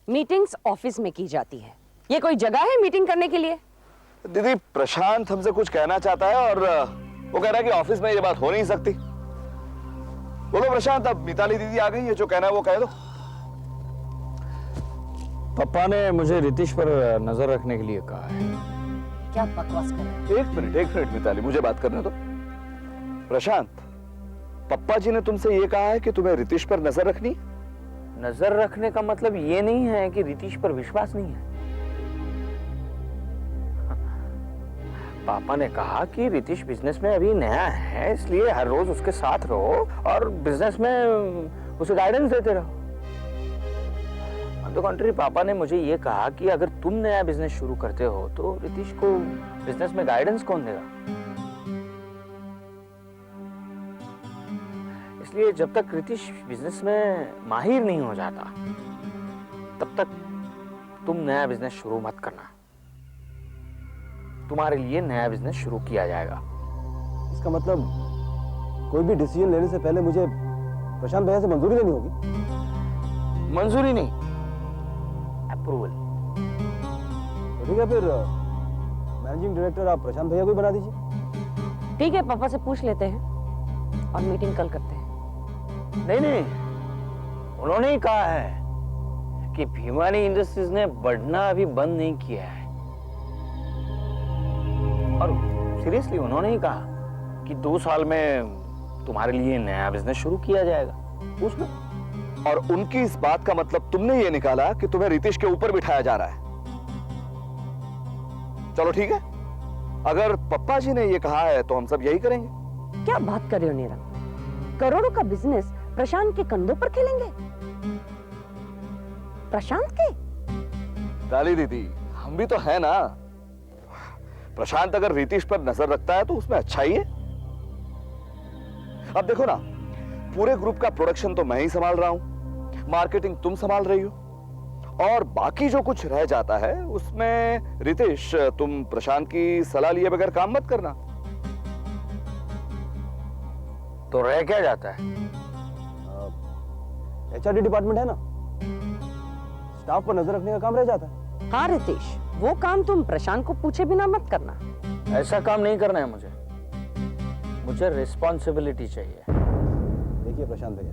Meetings office में की जाती है, ये कोई जगह है मीटिंग करने के लिए? दीदी प्रशांत हमसे कुछ कहना चाहता है और वो कह रहा है कि ऑफिस में ये बात हो नहीं सकती। बोलो प्रशांत, अब मिताली दीदी आ गई है, जो कहना है वो कह दो। पापा ने मुझे रितेश पर नजर रखने के लिए कहा है। क्या बकवास कर रहे हैं? एक मिनट मिताली, मुझे बात करने दो। प्रशांत, पप्पा जी ने तुमसे ये कहा है कि तुम्हें रितेश पर नजर रखनी? नजर रखने का मतलब ये नहीं है कि रितेश पर विश्वास नहीं है। पापा ने कहा कि रितेश बिजनेस में अभी नया है, इसलिए हर रोज उसके साथ रहो और बिजनेस में उसे गाइडेंस देते रहो। ऑन द कंट्री, पापा ने मुझे ये कहा कि अगर तुम नया बिजनेस शुरू करते हो तो रितेश को बिजनेस में गाइडेंस कौन देगा? इसलिए जब तक रितेश बिजनेस में माहिर नहीं हो जाता, तब तक तुम नया बिजनेस शुरू मत करना। तुम्हारे लिए नया बिजनेस शुरू किया जाएगा। इसका मतलब कोई भी डिसीजन लेने से पहले मुझे प्रशांत भैया से मंजूरी लेनी होगी? मंजूरी नहीं, अप्रूवल। तो ठीक है, फिर मैनेजिंग डायरेक्टर आप प्रशांत भैया को ही बना दीजिए। ठीक है, पापा से पूछ लेते हैं और मीटिंग कल करते हैं। नहीं, उन्होंने ही कहा है कि भिवानी इंडस्ट्रीज ने बढ़ना अभी बंद नहीं किया है। और सीरियसली उन्होंने ही कहा कि 2 साल में तुम्हारे लिए नया बिजनेस शुरू किया जाएगा। पूछ लो। और उनकी इस बात का मतलब तुमने ये निकाला कि तुम्हें रितेश के ऊपर बिठाया जा रहा है। चलो ठीक है, अगर पप्पा जी ने ये कहा है तो हम सब यही करेंगे। क्या बात कर रहे हो नीरव? करोड़ों का बिजनेस प्रशांत के कंधों पर खेलेंगे? प्रशांत के? डाली दीदी, हम भी तो है ना। प्रशांत अगर रितेश पर नजर रखता है तो उसमें अच्छा ही है। अब देखो ना, पूरे ग्रुप का प्रोडक्शन तो मैं ही संभाल रहा हूं, मार्केटिंग तुम संभाल रही हो, और बाकी जो कुछ रह जाता है उसमें रितेश, तुम प्रशांत की सलाह लिए बगैर काम मत करना। तो रह क्या जाता है? एचआरडी डिपार्टमेंट है ना, स्टाफ पर नजर रखने का काम रह जाता है। हाँ रितेश, वो काम तुम प्रशांत को पूछे बिना मत करना। ऐसा काम नहीं करना है मुझे रिस्पॉन्सिबिलिटी चाहिए। देखिए प्रशांत भैया,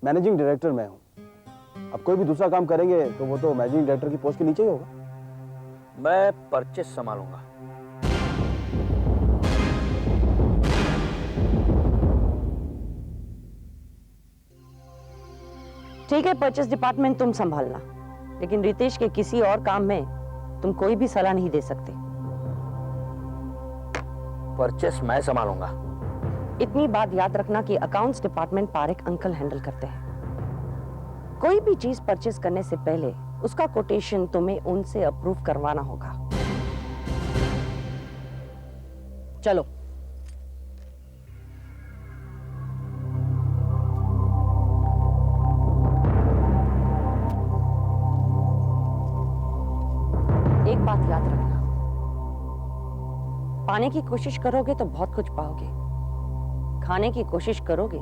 मैनेजिंग डायरेक्टर मैं हूं। अब कोई भी दूसरा काम करेंगे तो वो तो मैनेजिंग डायरेक्टर की पोस्ट के नीचे ही होगा। मैं परचेस संभालूंगा। ठीक है, परचेस डिपार्टमेंट तुम संभालना, लेकिन रितेश के किसी और काम में तुम कोई भी सलाह नहीं दे सकते। परचेस मैं संभालूंगा। इतनी बात याद रखना कि accounts department Parekh uncle handle करते हैं। कोई भी चीज परचेस करने से पहले उसका कोटेशन तुम्हें उनसे अप्रूव करवाना होगा। चलो। एक बात याद रखना, पाने की कोशिश करोगे तो बहुत कुछ पाओगे, खाने की कोशिश करोगे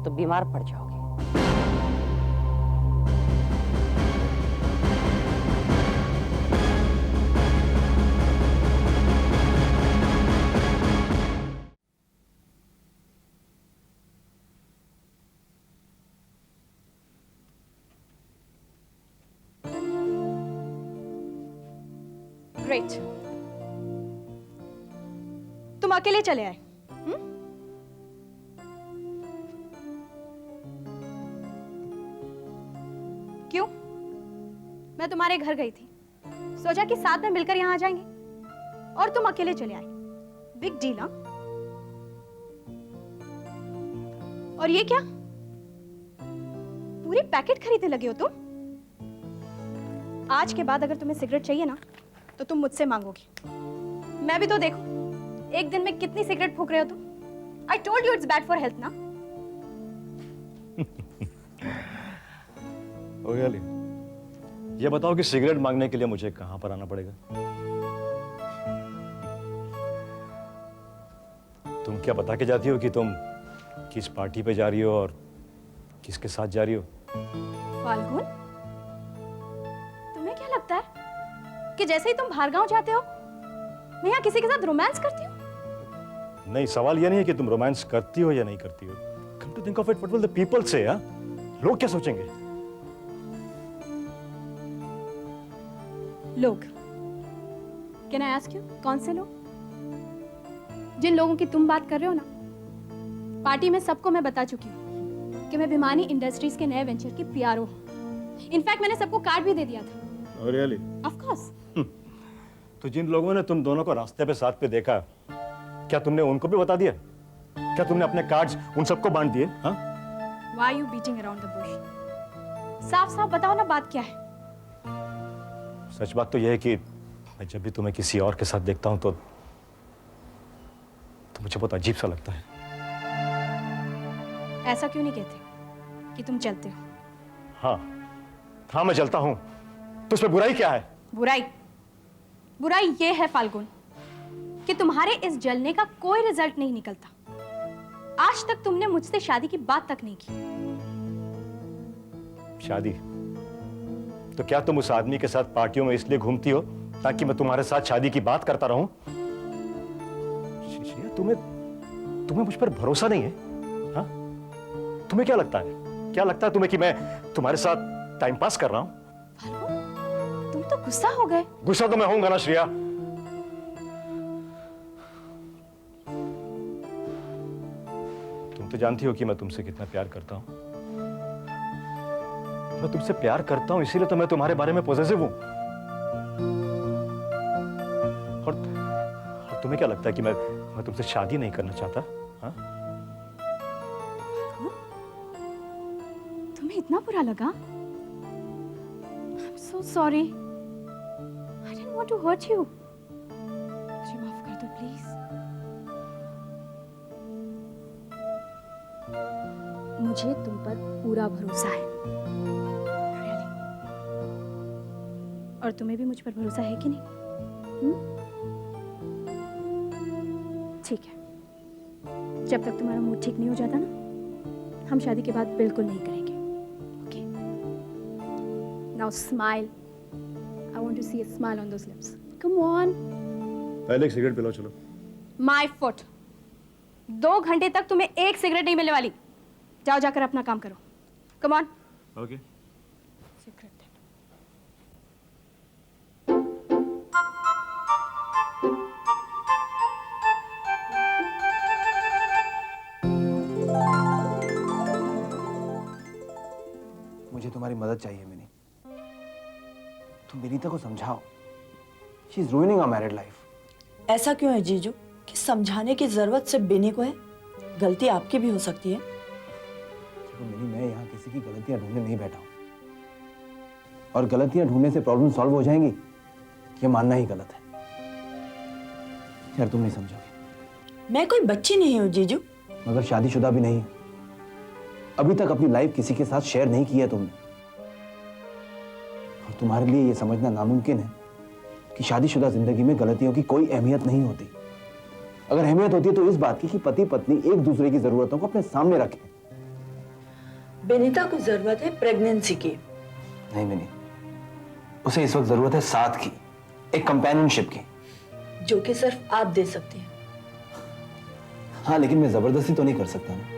तो बीमार पड़ जाओगे। ग्रेट, तुम अकेले चले आए? क्यों? मैं तुम्हारे घर गई थी, सोचा कि साथ में मिलकर यहां आ जाएंगे, और तुम अकेले चले आए। बिग डील हाँ? और ये क्या, पूरी पैकेट खरीदने लगे हो तुम? आज के बाद अगर तुम्हें सिगरेट चाहिए ना तो तुम मुझसे मांगोगी। मैं भी तो देखो एक दिन में कितनी सिगरेट फूंक रहे हो तुम। I told you it's bad for health ना। ये बताओ कि सिगरेट मांगने के लिए मुझे कहां पर आना पड़ेगा? तुम क्या बता के जाती हो कि तुम किस पार्टी पे जा रही हो और किसके साथ जा रही हो? फाल्गुन, कि जैसे ही तुम बाहर गांव जाते हो मैं यहाँ किसी के साथ रोमांस करती हूँ? नहीं, सवाल ये नहीं है कि तुम रोमांस करती हो या नहीं करती हो। Come to think of it, what will the people say? लोग क्या सोचेंगे? लोग, कैन आई आस्क यू, कौन से लोग? जिन लोगों की तुम बात कर रहे हो ना, पार्टी में सबको मैं बता चुकी हूँ कि मैं भिमानी इंडस्ट्रीज के नए वेंचर की पीआरओ हूँ। इनफैक्ट मैंने सबको कार्ड भी दे दिया था। Oh, really? Of course. तो जिन लोगों ने तुम दोनों को रास्ते पे साथ पे देखा, क्या तुमने उनको भी बता दिया? क्या तुमने अपने कार्ड्स उन सबको बांट दिए? हाँ? Why are you beating around the bush? साफ साफ बताओ ना, बात क्या है? सच बात तो यह है कि मैं जब भी तुम्हें किसी और के साथ देखता हूं तो मुझे बहुत अजीब सा लगता है। ऐसा क्यों नहीं कहते कि तुम चलते हो? हाँ, मैं जलता हूं, तो उसमें बुराई क्या है? बुराई ये है फाल्गुन कि तुम्हारे इस जलने का कोई रिजल्ट नहीं निकलता। आज तक तुमने मुझसे शादी की बात तक नहीं की। शादी? तो क्या तुम उस आदमी के साथ पार्टियों में इसलिए घूमती हो ताकि मैं तुम्हारे साथ शादी की बात करता रहूं? श्रेया, तुम्हें मुझ पर भरोसा नहीं है? हाँ? तुम्हें क्या लगता है? क्या लगता है तुम्हें कि मैं तुम्हारे साथ टाइम पास कर रहा हूं? फाल्गुन, तुम तो गुस्सा हो गए। गुस्सा तो मैं होऊंगा ना श्रेया। तुम तो जानती हो कि मैं तुमसे कितना प्यार करता हूं। मैं तुमसे प्यार करता हूं, इसीलिए तो मैं तुम्हारे बारे में पॉजिटिव हूं। और तुम्हें क्या लगता है कि मैं तुमसे शादी नहीं करना चाहता? हाँ? तुम्हें इतना बुरा लगा? I'm so sorry. I didn't want to hurt you. मुझे माफ कर दो प्लीज। मुझे तुम पर पूरा भरोसा है। Really. और तुम्हें भी मुझ पर भरोसा है कि नहीं? ठीक है, जब तक तुम्हारा मूड ठीक नहीं हो जाता ना, हम शादी के बाद बिल्कुल नहीं करेंगे। Okay? Now smile. I want to see a smile on those lips. Come on. पहले एक सिगरेट पिलाओ, चलो। My foot. 2 घंटे तक तुम्हें एक सिगरेट नहीं मिलने वाली। जाओ, जाकर अपना काम करो। Come on. ओके। सिगरेट। मुझे तुम्हारी मदद चाहिए मिनी। तुम विनीता को समझाओ। She is ruining our married life. ऐसा क्यों है जीजू कि समझाने की जरूरत सिर्फ बेनी को है? गलती आपकी भी हो सकती है। देखो मिनी, मैं यहाँ किसी की गलतियां ढूंढने नहीं बैठा हूँ। और गलतियां ढूंढने से प्रॉब्लम सॉल्व हो जाएंगी, ये मानना ही गलत है। यार तुम नहीं समझोगे। मैं कोई बच्ची नहीं हूँ जीजू। मगर शादीशुदा भी नहीं हूँ। अभी तक अपनी लाइफ किसी के साथ शेयर नहीं की है तुमने। और तुम्हारे लिए ये समझना नामुमकिन है कि शादीशुदा जिंदगी में गलतियों की कोई अहमियत नहीं होती। अगर अहमियत होती है तो इस बात की कि पति पत्नी एक दूसरे की जरूरतों को अपने सामने रखें। बेनीता को जरूरत है प्रेगनेंसी की। नहीं मिनी, उसे इस वक्त जरूरत है साथ की, एक कंपेनियनशिप की, जो कि सिर्फ आप दे सकती हैं। हाँ, लेकिन मैं जबरदस्ती तो नहीं कर सकता ना।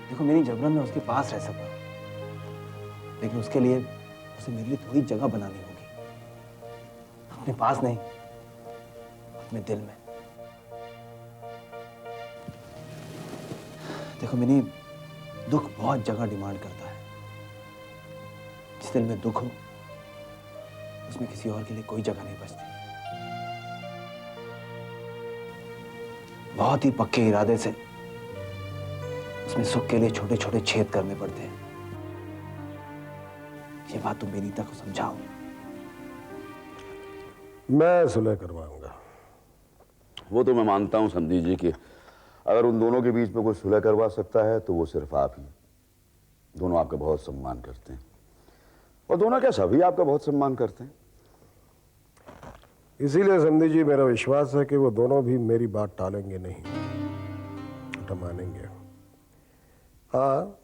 देखो मेरी जबरन मैं उसके पास रह सकता हूँ, लेकिन उसके लिए उसे मेरे लिए थोड़ी जगह बनानी होगी। अपने पास नहीं, अपने दिल में। देखो मिनी, दुख बहुत जगह डिमांड करता है। जिस दिल में दुख हो, उसमें किसी और के लिए कोई जगह नहीं बचती। बहुत ही पक्के इरादे से उसमें सुख के लिए छोटे छोटे छेद करने पड़ते हैं। ये बात तुम बेनीता को समझाओ। मैं सुलह करवाऊंगा। वो तो मैं मानता हूं समधी जी कि अगर उन दोनों के बीच में कोई सुलह करवा सकता है तो वो सिर्फ आप ही। दोनों आपका बहुत सम्मान करते हैं, और दोनों क्या सभी आपका बहुत सम्मान करते हैं। इसीलिए समधी जी, मेरा विश्वास है कि वो दोनों भी मेरी बात टालेंगे नहीं, उल्टा मानेंगे। हाँ,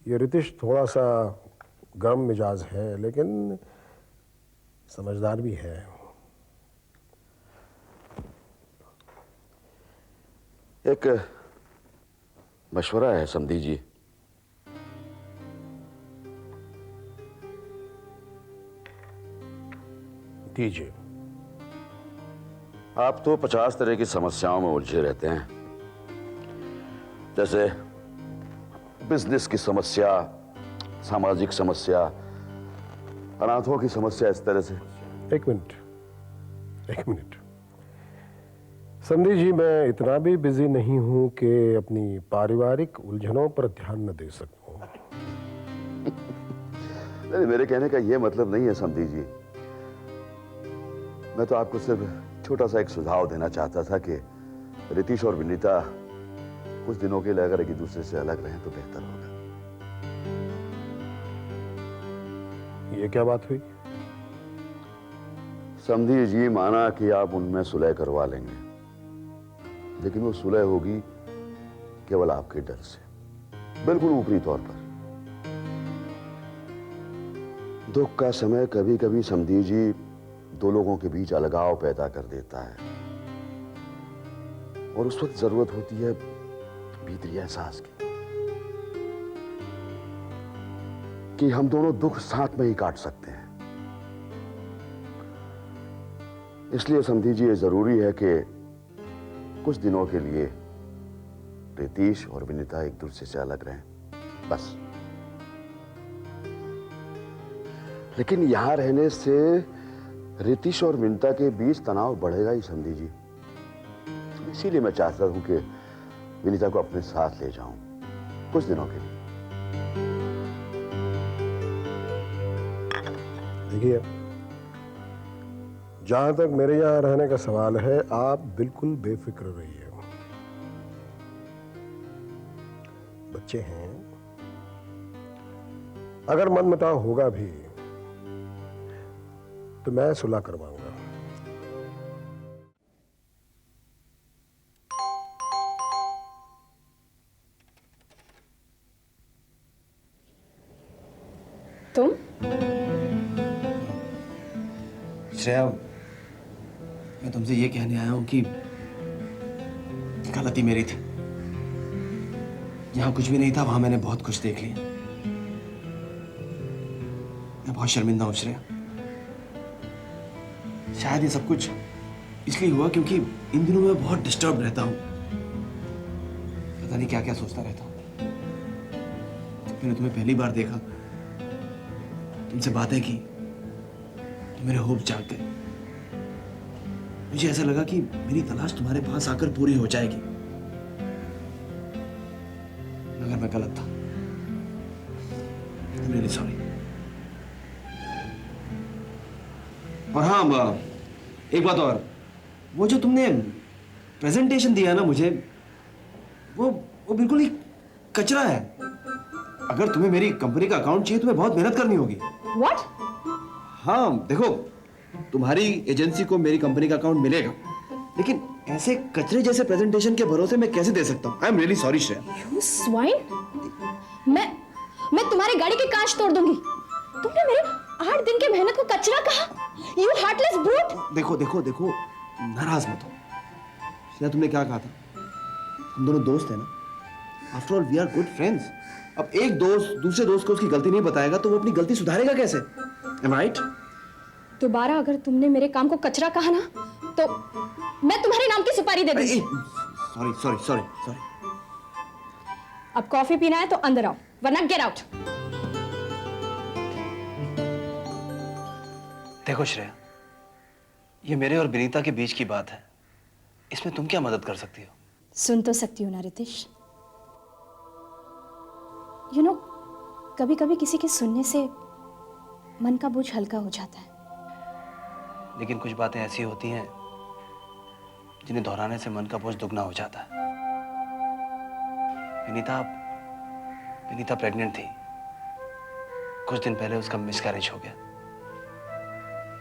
ये रितिश थोड़ा सा गर्म मिजाज है, लेकिन समझदार भी है। एक मशवरा है समधी जी। दीजिए। आप तो 50 तरह की समस्याओं में उलझे रहते हैं, जैसे बिजनेस की समस्या, सामाजिक समस्या, अनाथों की समस्या, इस तरह से। एक मिनट समधी जी, मैं इतना भी बिजी नहीं हूं कि अपनी पारिवारिक उलझनों पर ध्यान न दे सकूं। नहीं, मेरे कहने का यह मतलब नहीं है समधी जी। मैं तो आपको सिर्फ छोटा सा एक सुझाव देना चाहता था कि रितीश और विनीता कुछ दिनों के लिए अगर एक दूसरे से अलग रहें तो बेहतर होगा। ये क्या बात हुई? समधी जी, माना कि आप उनमें सुलह करवा लेंगे, लेकिन वो सुलह होगी केवल आपके डर से, बिल्कुल ऊपरी तौर पर। दुख का समय कभी कभी समधी जी दो लोगों के बीच अलगाव पैदा कर देता है, और उस वक्त जरूरत होती है भीतरी एहसास की कि हम दोनों दुख साथ में ही काट सकते हैं। इसलिए समधी जी, ये जरूरी है कि कुछ दिनों के लिए रितीश और विनीता एक दूसरे से अलग रहें, बस। लेकिन यहां रहने से रितीश और विनीता के बीच तनाव बढ़ेगा ही समधी जी। इसीलिए मैं चाहता हूं कि विनीता को अपने साथ ले जाऊं कुछ दिनों के लिए। देखिए, जहां तक मेरे यहां रहने का सवाल है, आप बिल्कुल बेफिक्र रहिए। बच्चे हैं, अगर मनमुटाव होगा भी तो मैं सुलह करवाऊंगा। तुम? श्रेया, मैं तुमसे ये कहने आया हूं कि गलती मेरी थी। जहां कुछ भी नहीं था वहां मैंने बहुत कुछ देख लिया। मैं बहुत शर्मिंदा हूं श्रेया। शायद ये सब कुछ इसलिए हुआ क्योंकि इन दिनों मैं बहुत डिस्टर्ब रहता हूं। पता नहीं क्या क्या सोचता रहता हूं। जब मैंने तुम्हें पहली बार देखा, तुमसे बातें की, तो मेरे होप जाग गए। मुझे ऐसा लगा कि मेरी तलाश तुम्हारे पास आकर पूरी हो जाएगी, मगर मैं गलत था। I'm really sorry। और हाँ, एक बात और, वो जो तुमने प्रेजेंटेशन दिया ना मुझे, वो बिल्कुल ही कचरा है। अगर तुम्हें मेरी कंपनी का अकाउंट चाहिए, तुम्हें बहुत मेहनत करनी होगी। What? हाँ, देखो, तुम्हारी एजेंसी को मेरी कंपनी का अकाउंट मिलेगा, लेकिन ऐसे कचरे जैसे प्रेजेंटेशन के भरोसे मैं कैसे दे सकता हूँ? I am really sorry Shreya. You swine? मैं तुम्हारी गाड़ी की कांच तोड़ दूंगी। तुमने मेरे 8 दिन की मेहनत को कचरा कहा? You heartless brute! देखो, नाराज मत हो। श्रेया, तुमने क्या कहा था? हम दोनों दोस्त हैं ना? After all we are good friends. अब एक दोस्त दूसरे दोस्त को उसकी गलती नहीं बताएगा तो वो अपनी गलती सुधारेगा कैसे? Am I right? दोबारा अगर तुमने मेरे काम को कचरा कहा ना, तो मैं तुम्हारे नाम की सुपारी दे दूंगी। सॉरी। अब कॉफी पीना है तो अंदर आओ, वरना गेट आउट। देखो श्रेया, ये मेरे और विनीता के बीच की बात है। इसमें तुम क्या मदद कर सकती हो? सुन तो सकती हो ना रितेश? यू नो, कभी कभी किसी के सुनने से मन का बोझ हल्का हो जाता है। लेकिन कुछ बातें ऐसी होती हैं जिन्हें दोहराने से मन का बोझ दुगना हो जाता है। विनीता प्रेग्नेंट थी। कुछ दिन पहले उसका मिसकैरेज हो गया।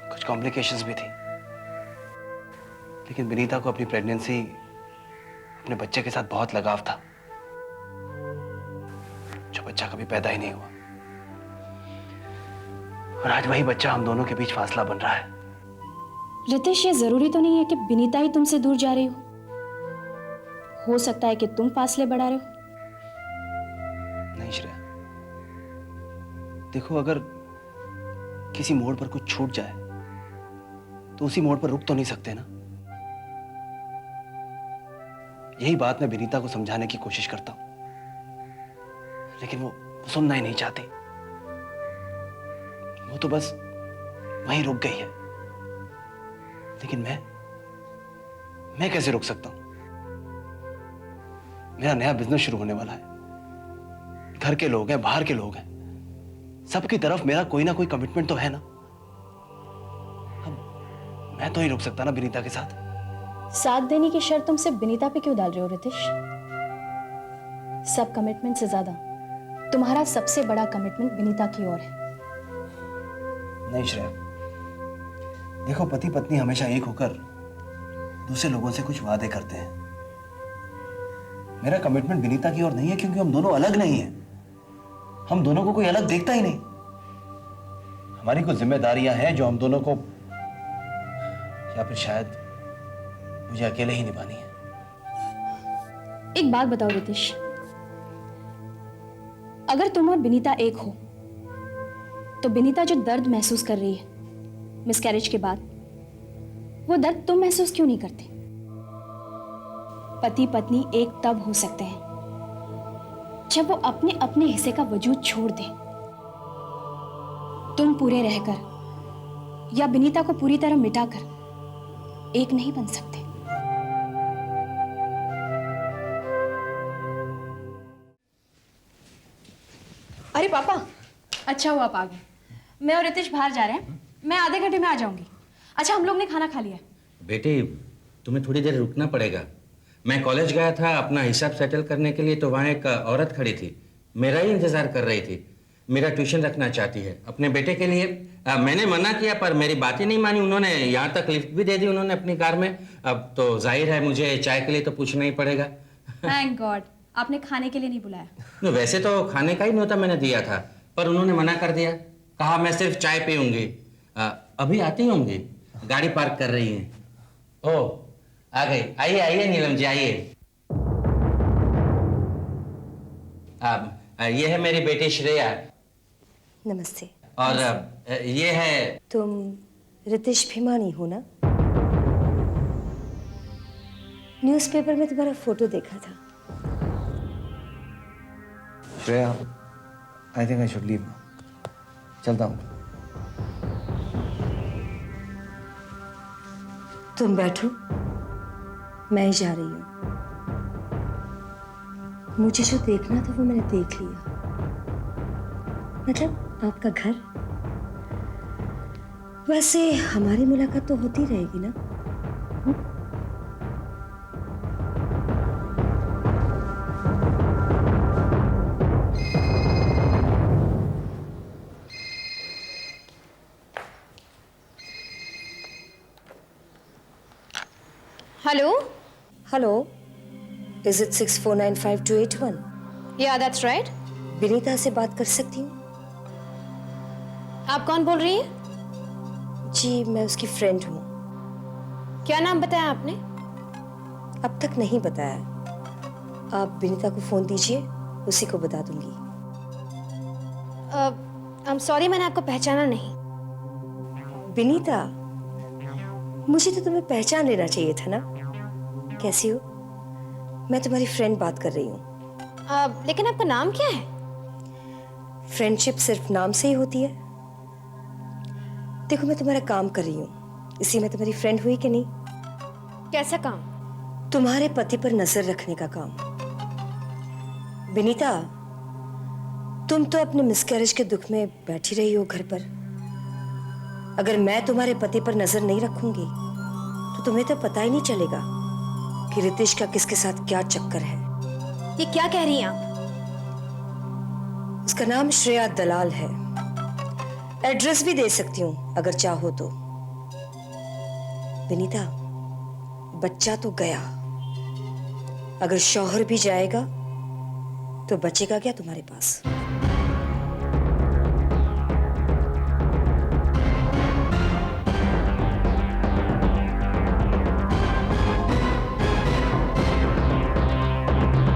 कुछ कॉम्प्लिकेशंस भी थी, लेकिन विनीता को अपनी प्रेगनेंसी, अपने बच्चे के साथ बहुत लगाव था, जो बच्चा कभी पैदा ही नहीं हुआ। और आज वही बच्चा हम दोनों के बीच फासला बन रहा है। रितेश, ये जरूरी तो नहीं है कि विनीता ही तुमसे दूर जा रही हो सकता है कि तुम फासले बढ़ा रहे हो। नहीं श्रेया, देखो अगर किसी मोड़ पर कुछ छूट जाए तो उसी मोड़ पर रुक तो नहीं सकते ना। यही बात मैं विनीता को समझाने की कोशिश करता हूं, लेकिन वो सुनना ही नहीं चाहती। वो तो बस वहीं रुक गई है। लेकिन मैं कैसे रुक सकता हूं? मेरा नया बिजनेस शुरू होने वाला है। घर के लोग हैं, बाहर के लोग हैं, सबकी तरफ मेरा कोई ना कोई कमिटमेंट तो है ना। अब मैं तो नहीं रुक सकता ना विनीता के साथ। साथ देने की शर्त तुम सिर्फ विनीता पे क्यों डाल रहे हो रितेश? सब कमिटमेंट से ज्यादा तुम्हारा सबसे बड़ा कमिटमेंट विनीता की ओर है। नहीं श्रेया, देखो पति पत्नी हमेशा एक होकर दूसरे लोगों से कुछ वादे करते हैं। मेरा कमिटमेंट विनीता की ओर नहीं है, क्योंकि हम दोनों अलग नहीं हैं। हम दोनों को कोई अलग देखता ही नहीं। हमारी कुछ जिम्मेदारियां हैं जो हम दोनों को, या फिर शायद मुझे अकेले ही निभानी है। एक बात बताओ रितेश, अगर तुम और विनीता एक हो तो विनीता जो दर्द महसूस कर रही है मिसकैरेज के बाद, वो दर्द तुम महसूस क्यों नहीं करते? पति पत्नी एक तब हो सकते हैं जब वो अपने अपने हिस्से का वजूद छोड़ दें। तुम पूरे रहकर या विनीता को पूरी तरह मिटाकर एक नहीं बन सकते। अरे पापा, अच्छा हुआ आप आ गए। मैं और रितेश बाहर जा रहे हैं, मैं आधे घंटे में आ जाऊंगी। अच्छा, हम लोग ने खाना खा लिया। बेटे, तुम्हें थोड़ी देर रुकना पड़ेगा। मैं कॉलेज गया था अपना हिसाब सेटल करने के लिए, तो वहाँ एक औरत खड़ी थी, मेरा ही इंतजार कर रही थी। मेरा ट्यूशन रखना चाहती है अपने बेटे के लिए। मैंने मना किया पर मेरी बात ही नहीं मानी। उन्होंने यहाँ तक लिफ्ट भी दे दी उन्होंने अपनी कार में। अब तो जाहिर है मुझे चाय के लिए तो पूछना ही पड़ेगा। थैंक गॉड, आपने खाने के लिए नहीं बुलाया। वैसे तो खाने का ही न्योता मैंने दिया था, पर उन्होंने मना कर दिया। कहा मैं सिर्फ चाय पीऊंगी। अभी आती होंगी, गाड़ी पार्क कर रही हैं। ओह, आ गई। आइए आइए नीलम जी, आइए। ये है मेरी बेटी श्रेया। नमस्ते। और ये है। तुम रितेश भिमानी हो ना? न्यूज़पेपर में तुम्हारा फोटो देखा था। Shreya, I think I should leave now. चलता हूँ। तुम बैठो, मैं ही जा रही हूँ। मुझे जो देखना था वो मैंने देख लिया। मतलब आपका घर। वैसे हमारी मुलाकात तो होती रहेगी ना? Hello hello, is it 6495-281? या दैट्स राइट। विनीता से बात कर सकती हूँ? आप कौन बोल रही हैं? जी, मैं उसकी फ्रेंड हूँ। क्या नाम बताया आपने? अब तक नहीं बताया। आप विनीता को फोन दीजिए, उसी को बता दूंगी। आई एम सॉरी, मैंने आपको पहचाना नहीं। विनीता, मुझे तो तुम्हें पहचान लेना चाहिए था ना। कैसी हो? मैं तुम्हारी फ्रेंड बात कर रही हूँ। लेकिन आपका नाम क्या है? फ्रेंडशिप सिर्फ नाम से ही होती है? देखो, मैं तुम्हारा काम कर रही हूँ, इसी में तुम्हारी फ्रेंड हुई कि नहीं? कैसा काम? तुम्हारे पति पर नजर रखने का काम। विनीता, तुम तो अपने मिसकैरेज के दुख में बैठी रही हो घर पर। अगर मैं तुम्हारे पति पर नजर नहीं रखूंगी तो तुम्हें तो पता ही नहीं चलेगा कि रितेश का किसके साथ क्या चक्कर है। ये क्या कह रही हैं आप? उसका नाम श्रेया दलाल है। एड्रेस भी दे सकती हूँ अगर चाहो तो। विनीता, बच्चा तो गया, अगर शौहर भी जाएगा तो बचेगा क्या तुम्हारे पास? हैं।